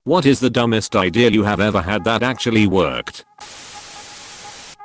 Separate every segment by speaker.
Speaker 1: What is the dumbest idea you have ever had that actually worked?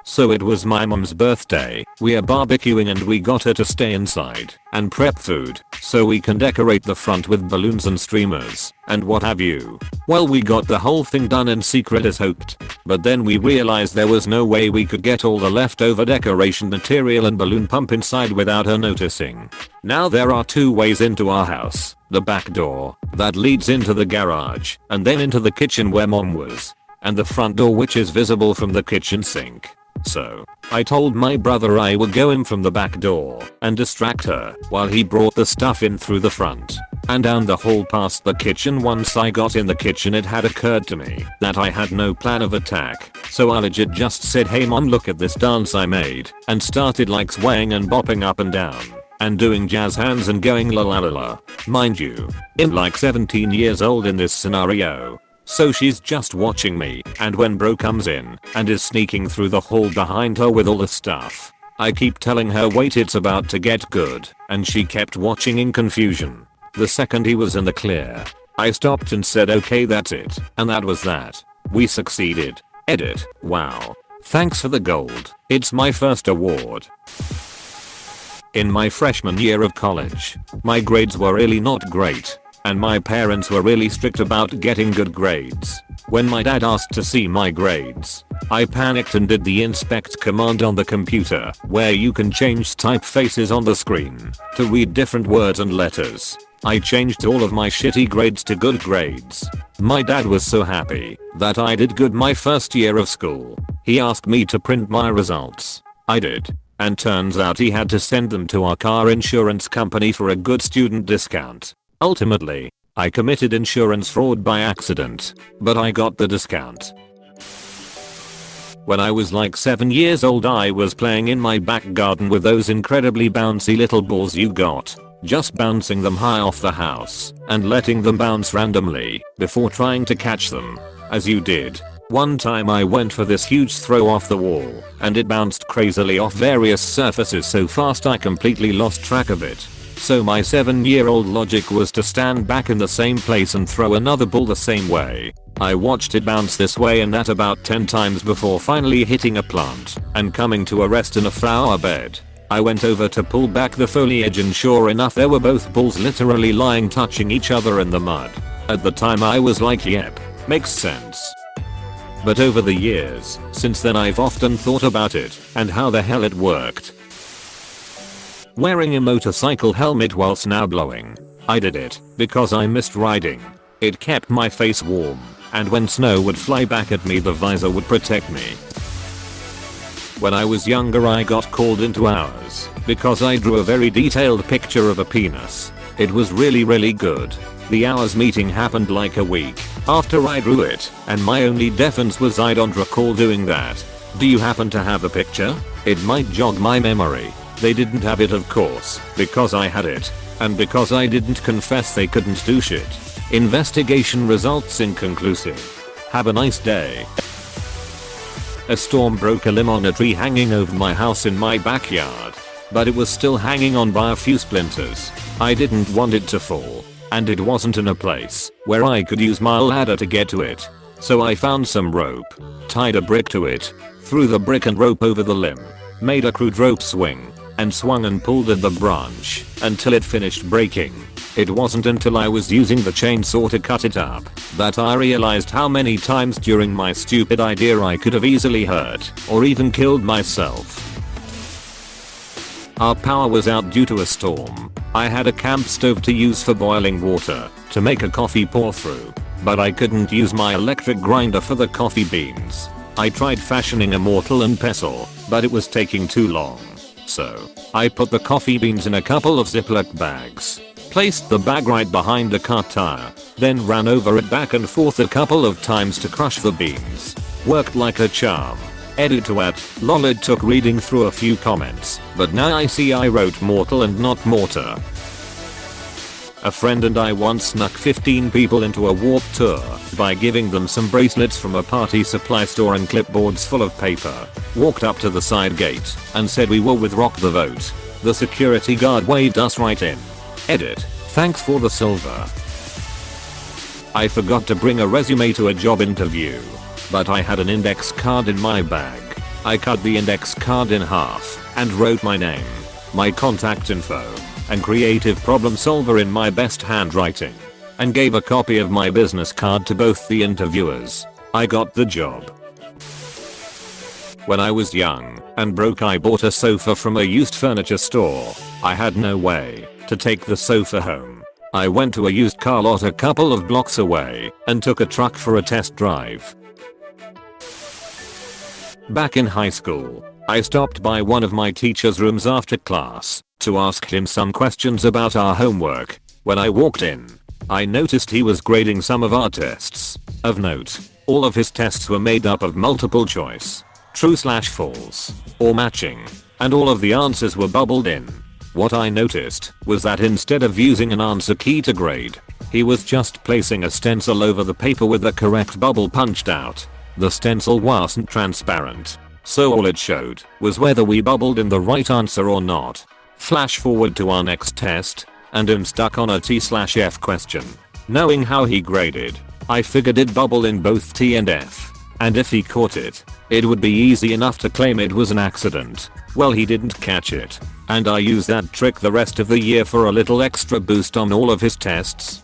Speaker 1: So it was my mom's birthday, we are barbecuing and we got her to stay inside and prep food so we can decorate the front with balloons and streamers and what have you. Well, we got the whole thing done in secret as hoped, but then we realized there was no way we could get all the leftover decoration material and balloon pump inside without her noticing. Now there are 2 ways into our house, the back door that leads into the garage and then into the kitchen where mom was, and the front door which is visible from the kitchen sink. So, I told my brother I would go in from the back door and distract her while he brought the stuff in through the front and down the hall past the kitchen. Once I got in the kitchen, it had occurred to me that I had no plan of attack, so I legit just said, "Hey mom, look at this dance I made," and started like swaying and bopping up and down and doing jazz hands and going la la la la. Mind you, I'm like 17 years old in this scenario. So she's just watching me, and when bro comes in and is sneaking through the hall behind her with all the stuff, I keep telling her wait, it's about to get good, and she kept watching in confusion. The second he was in the clear, I stopped and said okay, that's it, and that was that. We succeeded. Edit. Wow. Thanks for the gold. It's my first award. In my freshman year of college, my grades were really not great. And my parents were really strict about getting good grades. When my dad asked to see my grades, I panicked and did the inspect command on the computer, where you can change typefaces on the screen to read different words and letters. I changed all of my shitty grades to good grades. My dad was so happy that I did good my first year of school. He asked me to print my results. I did. And turns out he had to send them to our car insurance company for a good student discount. Ultimately, I committed insurance fraud by accident, but I got the discount. When I was like 7 years old, I was playing in my back garden with those incredibly bouncy little balls you got, just bouncing them high off the house and letting them bounce randomly before trying to catch them, as you did. One time I went for this huge throw off the wall and it bounced crazily off various surfaces so fast I completely lost track of it. So my 7-year-old logic was to stand back in the same place and throw another ball the same way. I watched it bounce this way and that about 10 times before finally hitting a plant and coming to a rest in a flower bed. I went over to pull back the foliage and sure enough there were both balls literally lying touching each other in the mud. At the time I was like, yep, makes sense. But over the years since then I've often thought about it and how the hell it worked. Wearing a motorcycle helmet while snow blowing. I did it because I missed riding. It kept my face warm, and when snow would fly back at me the visor would protect me. When I was younger I got called into hours because I drew a very detailed picture of a penis. It was really good. The hours meeting happened like a week after I drew it, and my only defense was I don't recall doing that. Do you happen to have a picture? It might jog my memory. They didn't have it of course, because I had it, and because I didn't confess they couldn't do shit. Investigation results inconclusive. Have a nice day. A storm broke a limb on a tree hanging over my house in my backyard, but it was still hanging on by a few splinters. I didn't want it to fall, and it wasn't in a place where I could use my ladder to get to it. So I found some rope, tied a brick to it, threw the brick and rope over the limb, made a crude rope swing, and swung and pulled at the branch until it finished breaking. It wasn't until I was using the chainsaw to cut it up that I realized how many times during my stupid idea I could have easily hurt or even killed myself. Our power was out due to a storm. I had a camp stove to use for boiling water to make a coffee pour through, but I couldn't use my electric grinder for the coffee beans. I tried fashioning a mortar and pestle, but it was taking too long. So, I put the coffee beans in a couple of Ziploc bags, placed the bag right behind the car tire, then ran over it back and forth a couple of times to crush the beans. Worked like a charm. Edit to at, lol, it took reading through a few comments, but now I see I wrote mortal and not mortar. A friend and I once snuck 15 people into a warp tour by giving them some bracelets from a party supply store and clipboards full of paper. Walked up to the side gate and said we were with Rock the Vote. The security guard waved us right in. Edit. Thanks for the silver. I forgot to bring a resume to a job interview. But I had an index card in my bag. I cut the index card in half and wrote my name, my contact info, and creative problem solver in my best handwriting, and gave a copy of my business card to both the interviewers. I got the job. When I was young and broke, I bought a sofa from a used furniture store. I had no way to take the sofa home. I went to a used car lot a couple of blocks away and took a truck for a test drive. Back in high school, I stopped by one of my teacher's rooms after class to ask him some questions about our homework. When I walked in, I noticed he was grading some of our tests. Of note, all of his tests were made up of multiple choice, true/false, or matching, and all of the answers were bubbled in. What I noticed was that instead of using an answer key to grade, he was just placing a stencil over the paper with the correct bubble punched out. The stencil wasn't transparent, so all it showed was whether we bubbled in the right answer or not. Flash forward to our next test, and I'm stuck on a T/F question. Knowing how he graded, I figured it'd bubble in both T and F, and if he caught it, it would be easy enough to claim it was an accident. Well, he didn't catch it, and I used that trick the rest of the year for a little extra boost on all of his tests.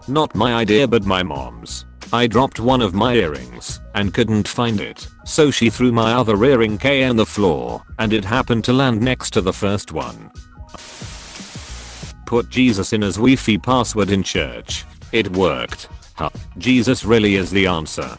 Speaker 1: Not my idea, but my mom's. I dropped one of my earrings and couldn't find it, so she threw my other earring K on the floor, and it happened to land next to the first one. Put Jesus in as Wi-Fi password in church. It worked. Huh. Jesus really is the answer.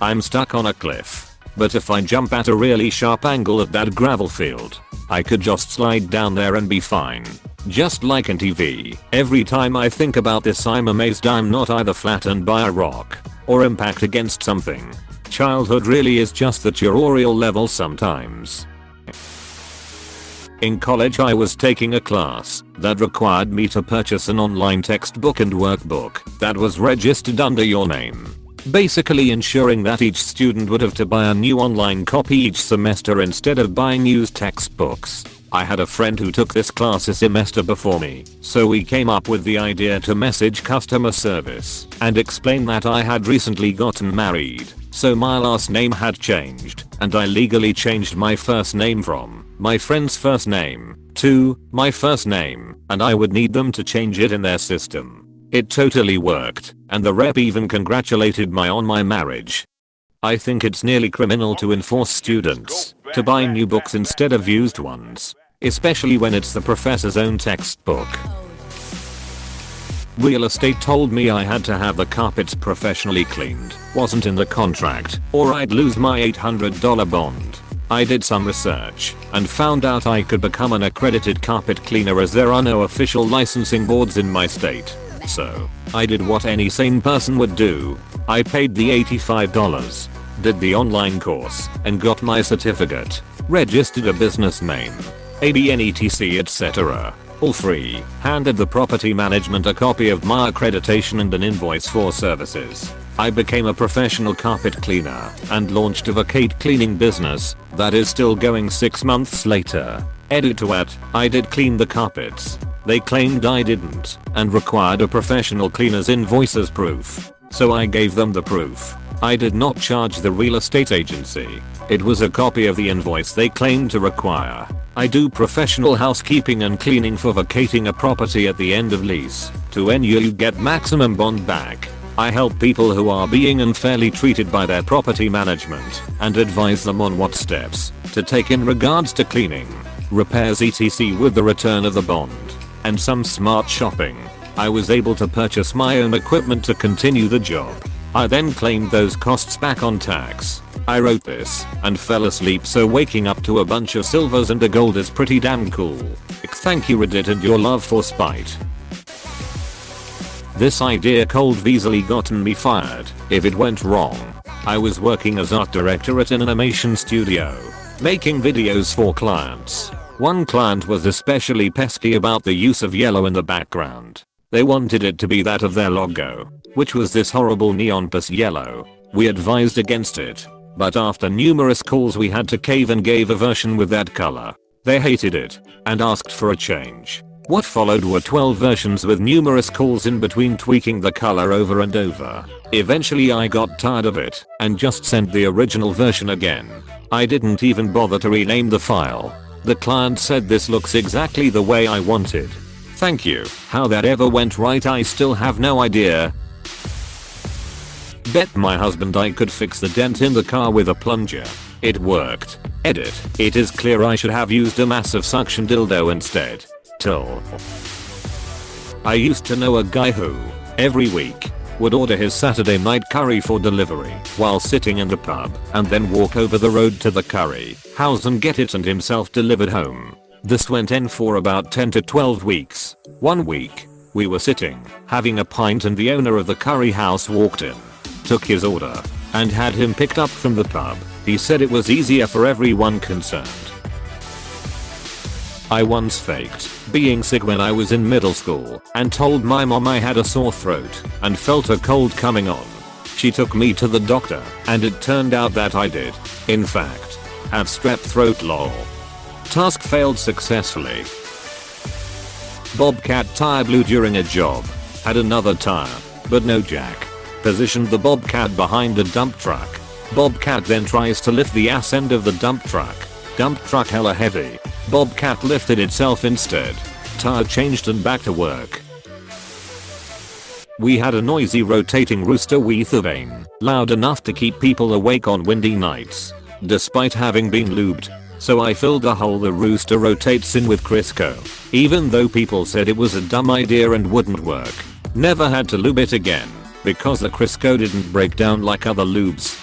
Speaker 1: I'm stuck on a cliff, but if I jump at a really sharp angle at that gravel field, I could just slide down there and be fine. Just like in TV, every time I think about this, I'm amazed I'm not either flattened by a rock or impact against something. Childhood really is just the tutorial level sometimes. In college, I was taking a class that required me to purchase an online textbook and workbook that was registered under your name, basically ensuring that each student would have to buy a new online copy each semester instead of buying used textbooks. I had a friend who took this class a semester before me, so we came up with the idea to message customer service and explain that I had recently gotten married, so my last name had changed, and I legally changed my first name from my friend's first name to my first name, and I would need them to change it in their system. It totally worked, and the rep even congratulated me on my marriage. I think it's nearly criminal to enforce students to buy new books instead of used ones, especially when it's the professor's own textbook. Real estate told me I had to have the carpets professionally cleaned. Wasn't in the contract, or I'd lose my $800 bond. I did some research and found out I could become an accredited carpet cleaner as there are no official licensing boards in my state. So, I did what any sane person would do. I paid the $85, did the online course, and got my certificate, registered a business name, ABN etc, etc. All free, handed the property management a copy of my accreditation and an invoice for services. I became a professional carpet cleaner and launched a vacate cleaning business that is still going 6 months later. Edit to at, I did clean the carpets. They claimed I didn't and required a professional cleaner's invoice as proof. So I gave them the proof. I did not charge the real estate agency. It was a copy of the invoice they claimed to require. I do professional housekeeping and cleaning for vacating a property at the end of lease. To ensure you get maximum bond back. I help people who are being unfairly treated by their property management and advise them on what steps to take in regards to cleaning, repairs etc. With the return of the bond and some smart shopping, I was able to purchase my own equipment to continue the job. I then claimed those costs back on tax. I wrote this and fell asleep, so waking up to a bunch of silvers and a gold is pretty damn cool. Thank you Reddit and your love for spite. This idea could easily gotten me fired if it went wrong. I was working as art director at an animation studio, making videos for clients. One client was especially pesky about the use of yellow in the background. They wanted it to be that of their logo, which was this horrible neon plus yellow. We advised against it, but after numerous calls we had to cave and gave a version with that color. They hated it and asked for a change. What followed were 12 versions with numerous calls in between tweaking the color over and over. Eventually I got tired of it and just sent the original version again. I didn't even bother to rename the file. The client said this looks exactly the way I wanted. Thank you. How that ever went right I still have no idea. Bet my husband I could fix the dent in the car with a plunger. It worked. Edit. It is clear I should have used a massive suction dildo instead. I used to know a guy who, every week, would order his Saturday night curry for delivery while sitting in the pub and then walk over the road to the curry house and get it and himself delivered home. This went on for about 10 to 12 weeks. One week, we were sitting, having a pint and the owner of the curry house walked in, took his order, and had him picked up from the pub. He said it was easier for everyone concerned. I once faked being sick when I was in middle school and told my mom I had a sore throat and felt a cold coming on. She took me to the doctor and it turned out that I did, in fact, have strep throat lol. Task failed successfully. Bobcat tire blew during a job. Had another tire, but no jack. Positioned the Bobcat behind a dump truck. Bobcat then tries to lift the ass end of the dump truck. Dump truck hella heavy. Bobcat lifted itself instead. Tire changed and back to work. We had a noisy rotating rooster with a vane, loud enough to keep people awake on windy nights. Despite having been lubed, so I filled the hole the rooster rotates in with Crisco. Even though people said it was a dumb idea and wouldn't work. Never had to lube it again, because the Crisco didn't break down like other lubes.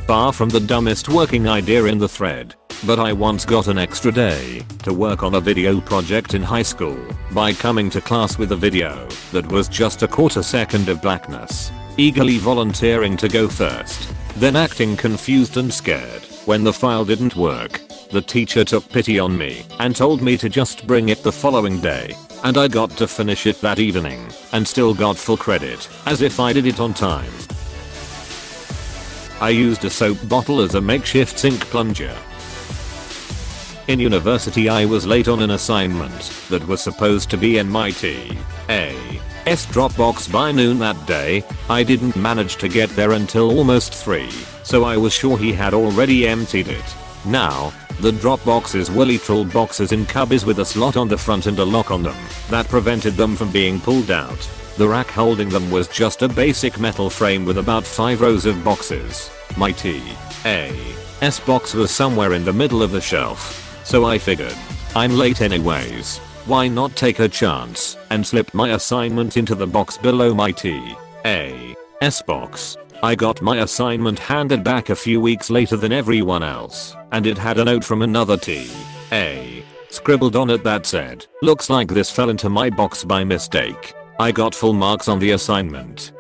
Speaker 1: Far from the dumbest working idea in the thread, but I once got an extra day to work on a video project in high school by coming to class with a video that was just a quarter second of blackness, eagerly volunteering to go first, then acting confused and scared when the file didn't work. The teacher took pity on me and told me to just bring it the following day, and I got to finish it that evening and still got full credit as if I did it on time. I used a soap bottle as a makeshift sink plunger. In university I was late on an assignment that was supposed to be in my TA's Dropbox by noon that day. I didn't manage to get there until almost 3, so I was sure he had already emptied it. Now, the Dropboxes were literal boxes in cubbies with a slot on the front and a lock on them that prevented them from being pulled out. The rack holding them was just a basic metal frame with about 5 rows of boxes. My TA's box was somewhere in the middle of the shelf. So I figured, I'm late anyways, why not take a chance and slip my assignment into the box below my TA's box. I got my assignment handed back a few weeks later than everyone else, and it had a note from another TA scribbled on it that said, "Looks like this fell into my box by mistake." I got full marks on the assignment.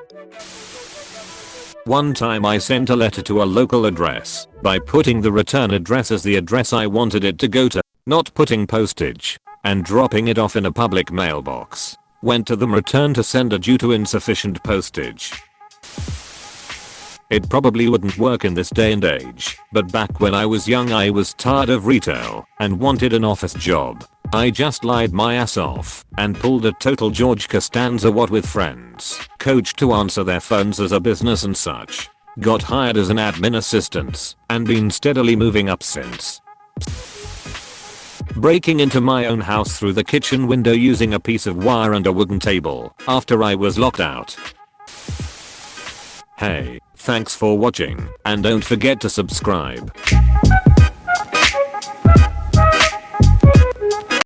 Speaker 1: One time I sent a letter to a local address by putting the return address as the address I wanted it to go to, not putting postage, and dropping it off in a public mailbox. Went to the return to sender due to insufficient postage. It probably wouldn't work in this day and age, but back when I was young I was tired of retail and wanted an office job. I just lied my ass off and pulled a total George Costanza what with friends, coached to answer their phones as a business and such. Got hired as an admin assistant and been steadily moving up since. Breaking into my own house through the kitchen window using a piece of wire and a wooden table after I was locked out. Hey, thanks for watching and don't forget to subscribe.